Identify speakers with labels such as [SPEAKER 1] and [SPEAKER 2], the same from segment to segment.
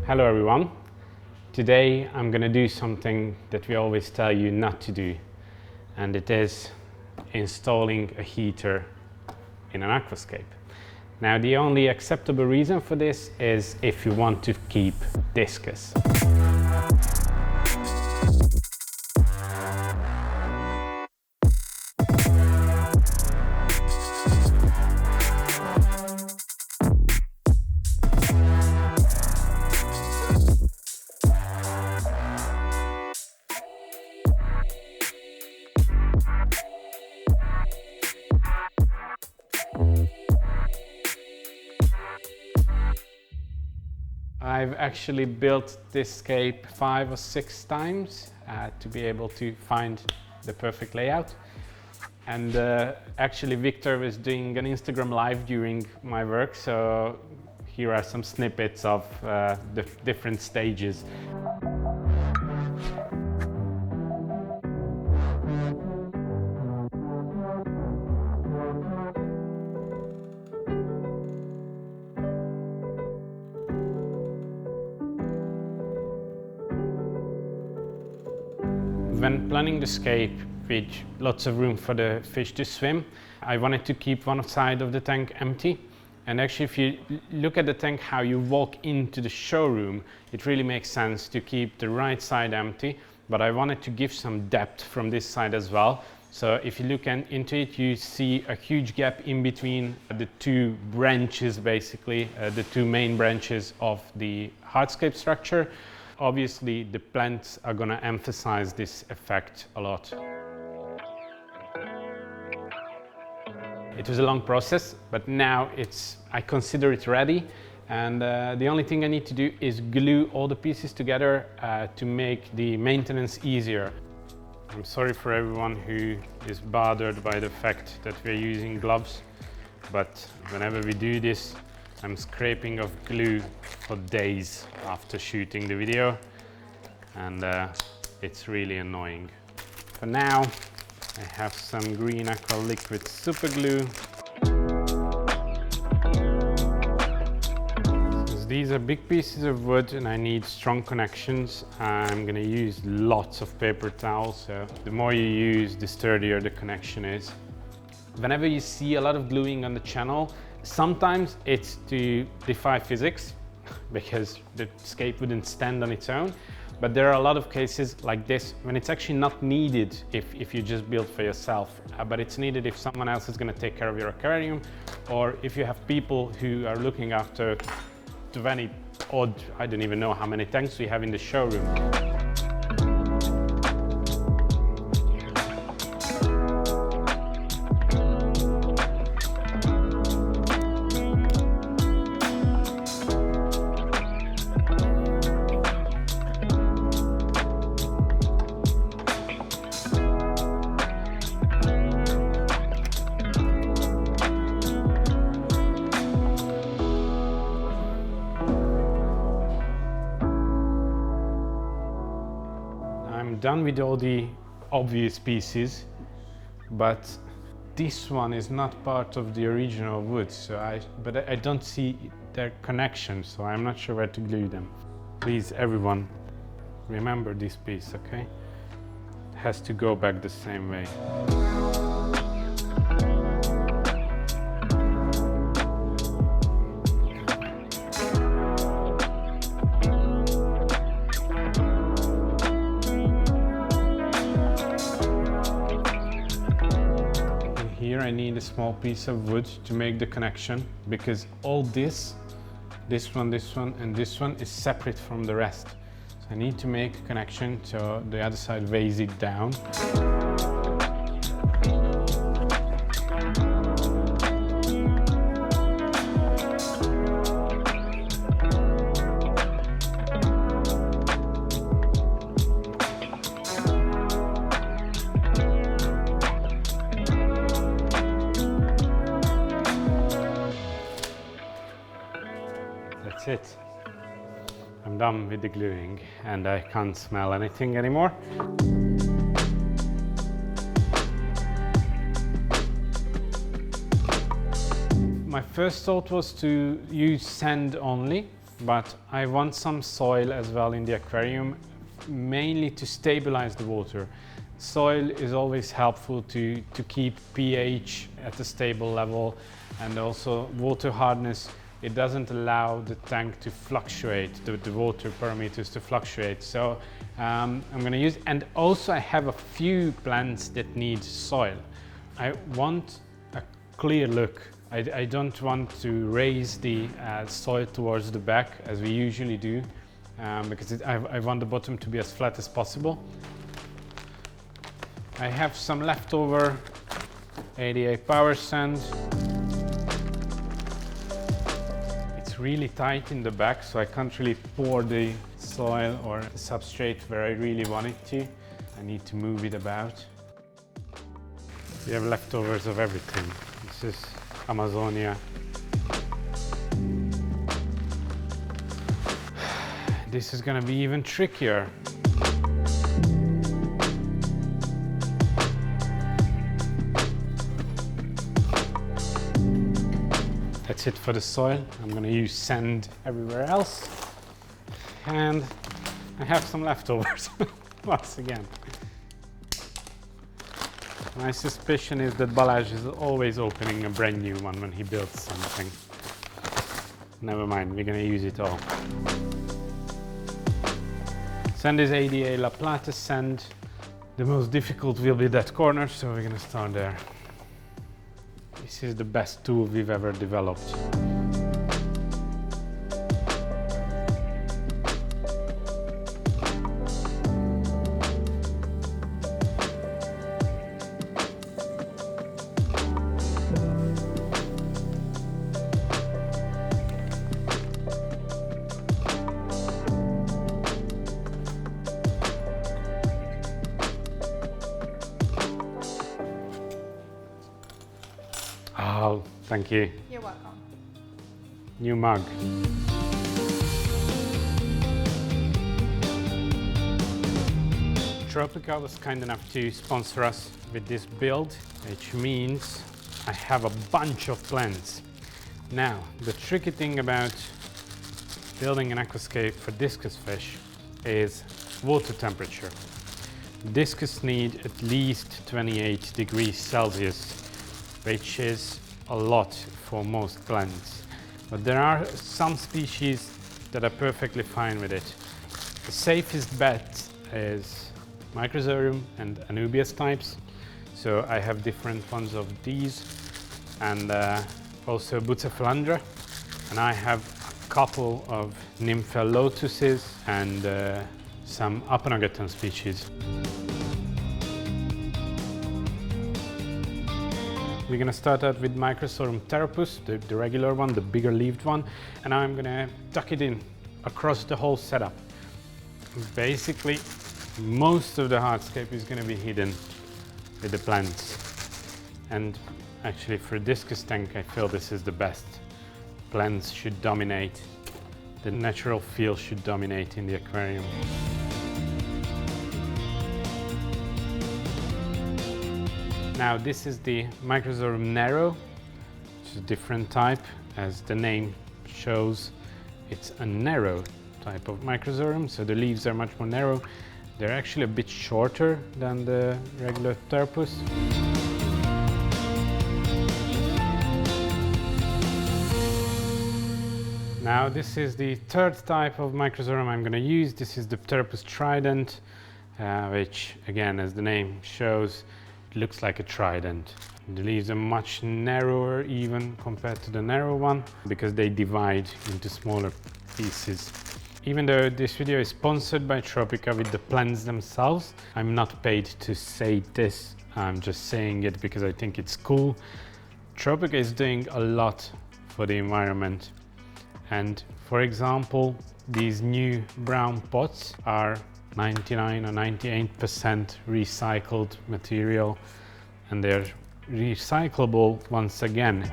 [SPEAKER 1] Hello everyone. Today I'm going to do something that we always tell you not to do, and it is installing a heater in an aquascape. Now the only acceptable reason for this is if you want to keep discus. I've actually built this scape 5 or 6 times to be able to find the perfect layout. And actually Victor was doing an Instagram live during my work, so here are some snippets of the different stages. When planning the scape with lots of room for the fish to swim, I wanted to keep one side of the tank empty. And actually, if you look at the tank, how you walk into the showroom, it really makes sense to keep the right side empty, but I wanted to give some depth from this side as well. So if you look into it, you see a huge gap in between the two branches, basically, the two main branches of the hardscape structure. Obviously, the plants are going to emphasize this effect a lot. It was a long process, but now I consider it ready. And the only thing I need to do is glue all the pieces together to make the maintenance easier. I'm sorry for everyone who is bothered by the fact that we're using gloves, but whenever we do this, I'm scraping off glue for days after shooting the video, and it's really annoying. For now, I have some Green Aqua liquid super glue. Since these are big pieces of wood and I need strong connections, I'm going to use lots of paper towels. So the more you use, the sturdier the connection is. Whenever you see a lot of gluing on the channel, sometimes it's to defy physics because the scape wouldn't stand on its own, but there are a lot of cases like this when it's actually not needed if you just build for yourself, but it's needed if someone else is going to take care of your aquarium, or if you have people who are looking after 20 odd, I don't even know how many tanks we have in the showroom. I'm done with all the obvious pieces, but this one is not part of the original wood, so I don't see their connection, so I'm not sure where to glue them. Please, everyone, remember this piece, okay? It has to go back the same way. Here I need a small piece of wood to make the connection, because all this one, and this one is separate from the rest. So I need to make a connection so the other side weighs it down. That's it. I'm done with the gluing and I can't smell anything anymore. My first thought was to use sand only but I want some soil as well in the aquarium, mainly to stabilize the water. Soil is always helpful to keep pH at a stable level, and also water hardness. It doesn't allow the tank to fluctuate, the water parameters to fluctuate. So I'm going to use, and also I have a few plants that need soil. I want a clear look. I don't want to raise the soil towards the back as we usually do, because I want the bottom to be as flat as possible. I have some leftover ADA power sand. It's really tight in the back, so I can't really pour the soil or the substrate where I really want it to. I need to move it about. We have leftovers of everything. This is Amazonia. This is going to be even trickier. That's it for the soil. I'm going to use sand everywhere else. And I have some leftovers once again. My suspicion is that Balázs is always opening a brand new one when he builds something. Never mind, we're going to use it all. Sand is ADA La Plata sand. The most difficult will be that corner, so we're going to start there. This is the best tool we've ever developed. Oh, thank you.
[SPEAKER 2] You're welcome.
[SPEAKER 1] New mug. Tropica was kind enough to sponsor us with this build, which means I have a bunch of plants. Now, the tricky thing about building an aquascape for discus fish is water temperature. Discus need at least 28 degrees Celsius, which is a lot for most plants. But there are some species that are perfectly fine with it. The safest bet is Microsorium and Enthusiast types. So I have different ones of these, and also Bucephalandra. And I have a couple of Nympha lotuses and some Apanagaton species. We're going to start out with Microsorium Therapus, the regular one, the bigger leaved one, and now I'm going to tuck it in across the whole setup. Basically, most of the hardscape is going to be hidden with the plants. And actually for a discus tank, I feel this is the best. Plants should dominate. The natural feel should dominate in the aquarium. Now this is the Microsorium Nero, which is a different type. As the name shows, it's a narrow type of Microsorium, so the leaves are much more narrow. They're actually a bit shorter than the regular Therapus. Now this is the third type of Microsorium I'm going to use. This is the Therapus Trident, which again, as the name shows, looks like a trident. The leaves are much narrower even compared to the narrow one, because they divide into smaller pieces. Even though this video is sponsored by Tropica with the plants themselves, I'm not paid to say this. I'm just saying it because I think it's cool. Tropica is doing a lot for the environment. And for example, these new brown pots are 99 or 98% recycled material, and they're recyclable once again.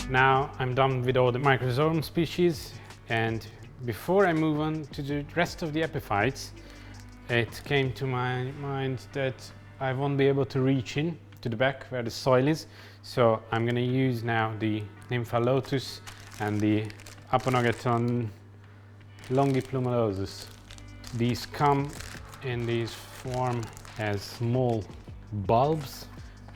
[SPEAKER 1] Now I'm done with all the Microsorium species, and before I move on to the rest of the epiphytes, it came to my mind that I won't be able to reach in to the back where the soil is. So I'm going to use now the Nympha Lotus and the Aponogeton longiplumilosus. These come in this form as small bulbs.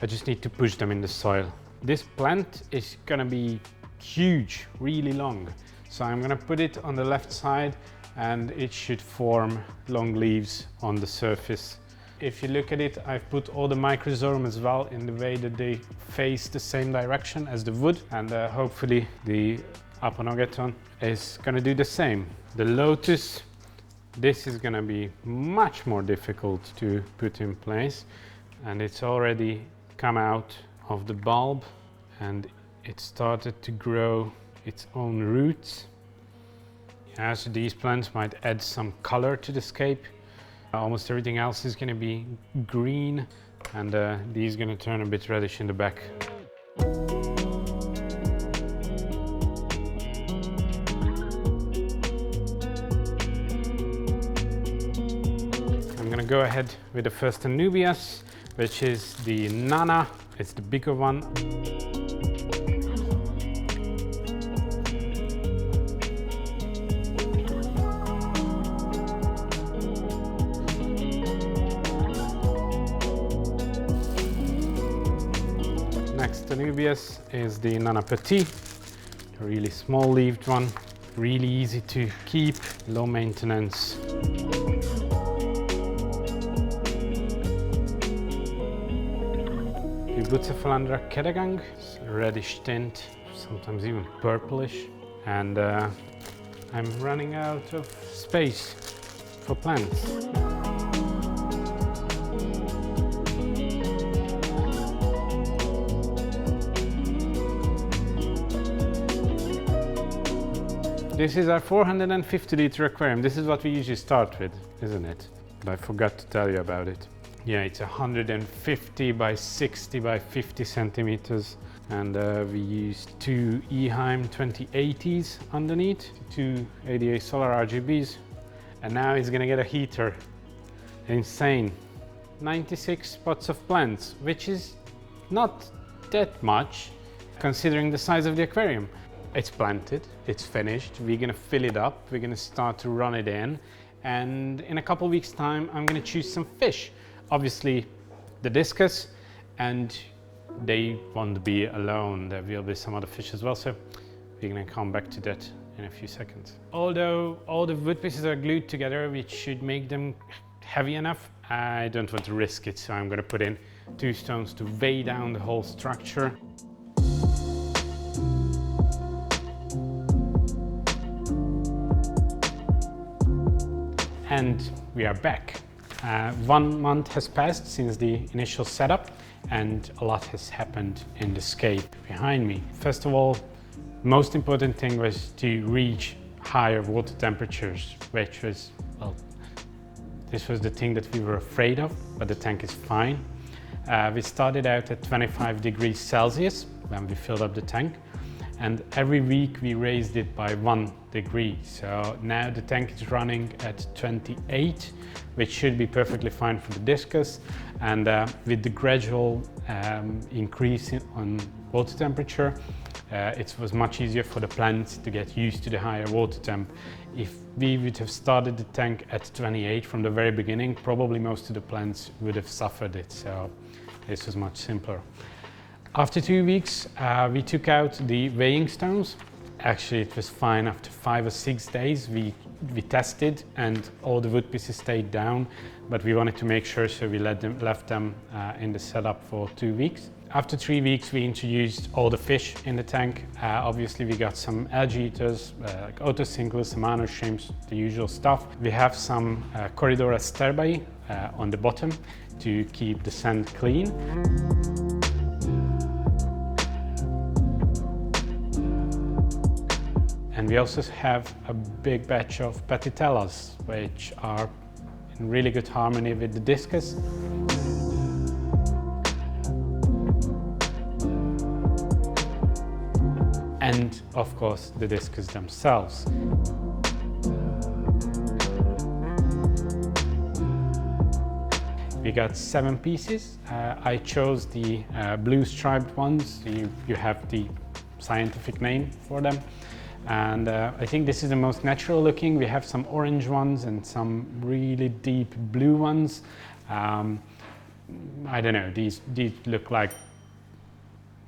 [SPEAKER 1] I just need to push them in the soil. This plant is going to be huge, really long. So I'm going to put it on the left side and it should form long leaves on the surface. If you look at it, I've put all the microzorum as well in the way that they face the same direction as the wood, and hopefully the Aponogeton is going to do the same. The lotus, this is going to be much more difficult to put in place, and it's already come out of the bulb and it started to grow its own roots. As these plants might add some color to the scape. Almost everything else is going to be green, and these are going to turn a bit reddish in the back. I'm going to go ahead with the first Anubias, which is the Nana. It's the bigger one. Next Anubias is the Nana Petit, a really small leaved one, really easy to keep, low maintenance. The Bucephalandra Kedagang, reddish tint, sometimes even purplish, and I'm running out of space for plants. This is our 450 liter aquarium. This is what we usually start with, isn't it? But I forgot to tell you about it. Yeah, it's 150 by 60 by 50 centimeters. And we used two Eheim 2080s underneath, two ADA solar RGBs. And now it's gonna get a heater. Insane. 96 pots of plants, which is not that much considering the size of the aquarium. It's planted, it's finished, we're gonna fill it up, we're gonna start to run it in, and in a couple of weeks time I'm gonna choose some fish. Obviously the discus, and they won't be alone, there will be some other fish as well, so we're gonna come back to that in a few seconds. Although all the wood pieces are glued together, which should make them heavy enough, I don't want to risk it, so I'm gonna put in 2 stones to weigh down the whole structure. And we are back. 1 month has passed since the initial setup, and a lot has happened in the scape behind me. First of all, most important thing was to reach higher water temperatures, which was, well, this was the thing that we were afraid of, but the tank is fine. We started out at 25 degrees Celsius when we filled up the tank, and every week we raised it by 1 degree. So now the tank is running at 28, which should be perfectly fine for the discus. And with the gradual increase on water temperature, it was much easier for the plants to get used to the higher water temp. If we would have started the tank at 28 from the very beginning, probably most of the plants would have suffered it. So this was much simpler. After 2 weeks, we took out the weighing stones. Actually, it was fine after 5 or 6 days. We tested and all the wood pieces stayed down, but we wanted to make sure, so we left them in the setup for 2 weeks. After 3 weeks, we introduced all the fish in the tank. Obviously, we got some algae eaters, like otocinclus, some minor shrimps, the usual stuff. We have some Corridora sterbai on the bottom to keep the sand clean. And we also have a big batch of Patitellas, which are in really good harmony with the discus. And of course the discus themselves. We got 7 pieces. I chose the blue striped ones. You have the scientific name for them. And I think this is the most natural looking. We have some orange ones and some really deep blue ones. I don't know, these look like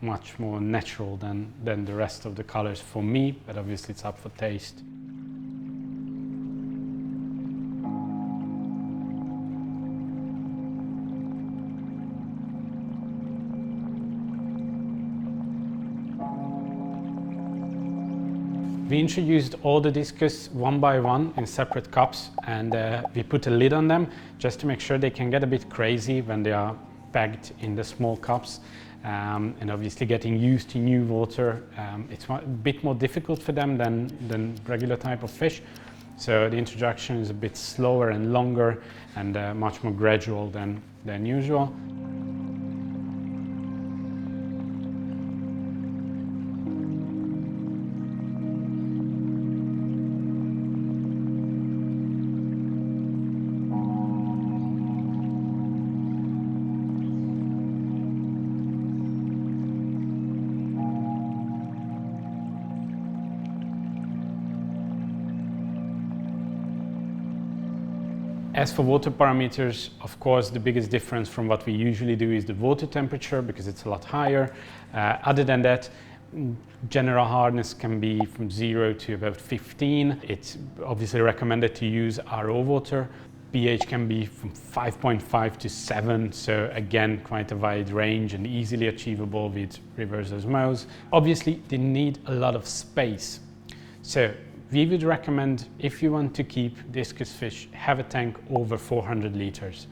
[SPEAKER 1] much more natural than the rest of the colors for me, but obviously it's up for taste. We introduced all the discus one by one in separate cups, and we put a lid on them just to make sure they can get a bit crazy when they are packed in the small cups. And obviously getting used to new water, it's a bit more difficult for them than regular type of fish. So the introduction is a bit slower and longer and much more gradual than usual. As for water parameters, of course, the biggest difference from what we usually do is the water temperature, because it's a lot higher. Other than that, general hardness can be from 0 to about 15. It's obviously recommended to use RO water. pH can be from 5.5 to 7, so again, quite a wide range and easily achievable with reverse osmosis. Obviously, they need a lot of space. So we would recommend, if you want to keep discus fish, have a tank over 400 liters.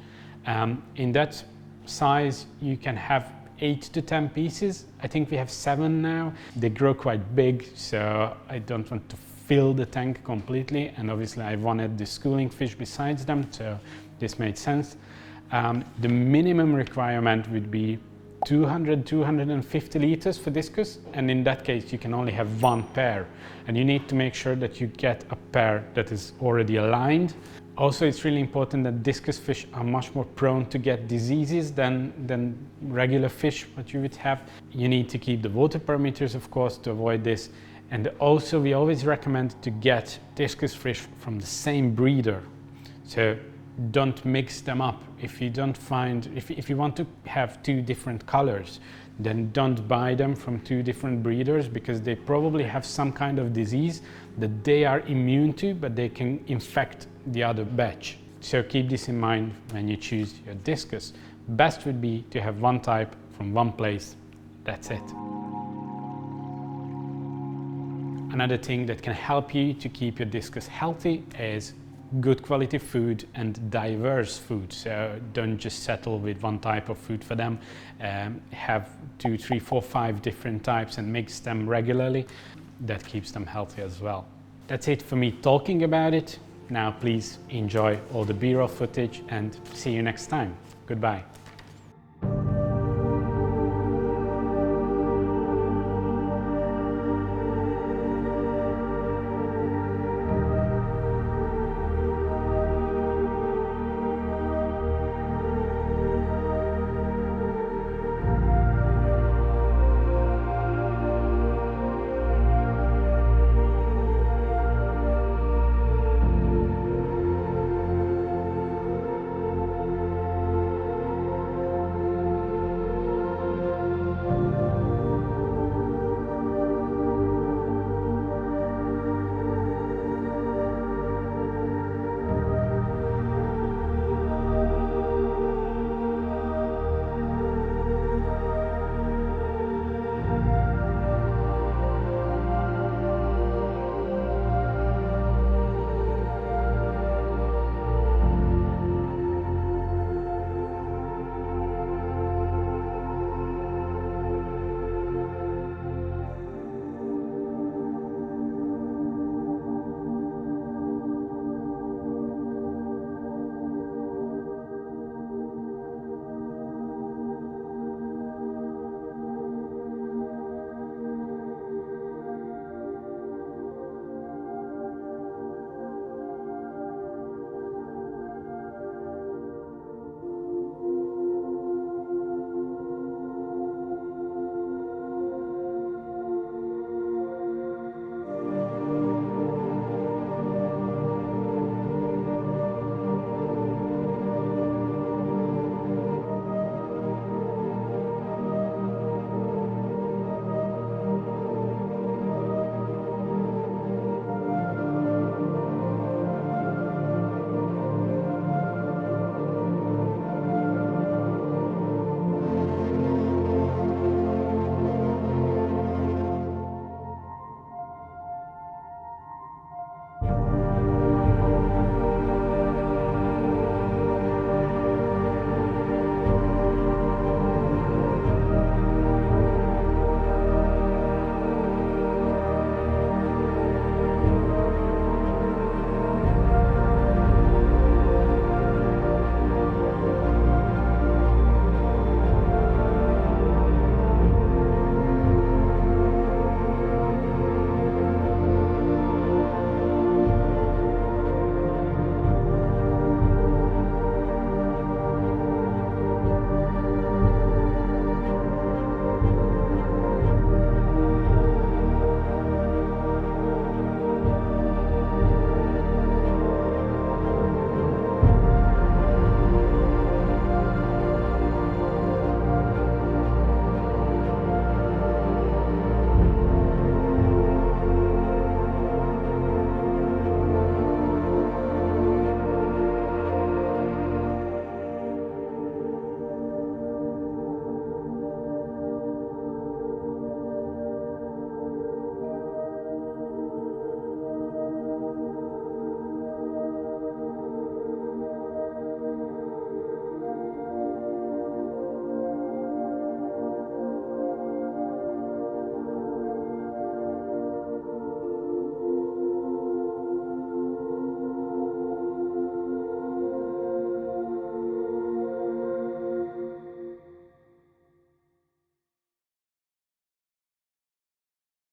[SPEAKER 1] In that size, you can have 8 to 10 pieces. I think we have 7 now. They grow quite big, so I don't want to fill the tank completely. And obviously I wanted the schooling fish besides them, so this made sense. The minimum requirement would be 200-250 liters for discus, and in that case you can only have 1 pair, and you need to make sure that you get a pair that is already aligned. Also, it's really important that discus fish are much more prone to get diseases than regular fish that you would have. You need to keep the water parameters, of course, to avoid this, and also we always recommend to get discus fish from the same breeder. So don't mix them up. If you don't find, if you want to have 2 different colors, then don't buy them from 2 different breeders, because they probably have some kind of disease that they are immune to, but they can infect the other batch. So keep this in mind when you choose your discus. Best would be to have 1 type from 1 place. That's it. Another thing that can help you to keep your discus healthy is good quality food and diverse food. So don't just settle with 1 type of food for them. Have 2, 3, 4, 5 different types and mix them regularly. That keeps them healthy as well. That's it for me talking about it. Now please enjoy all the B-roll footage and see you next time. Goodbye.